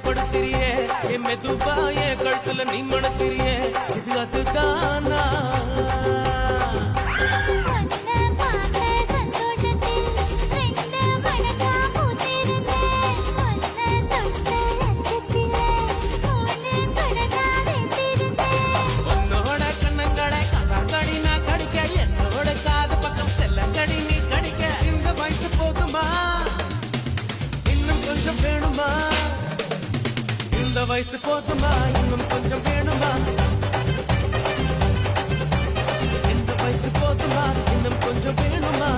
படுத்திரியே என் மெதுவா என் கழுத்துல நீ மணத்திரியே இது அதுதானா வயசு போதுமா இன்னும் கொஞ்சம் வேணுமா இந்த வயசு போதுமா இன்னும் கொஞ்சம் வேணுமா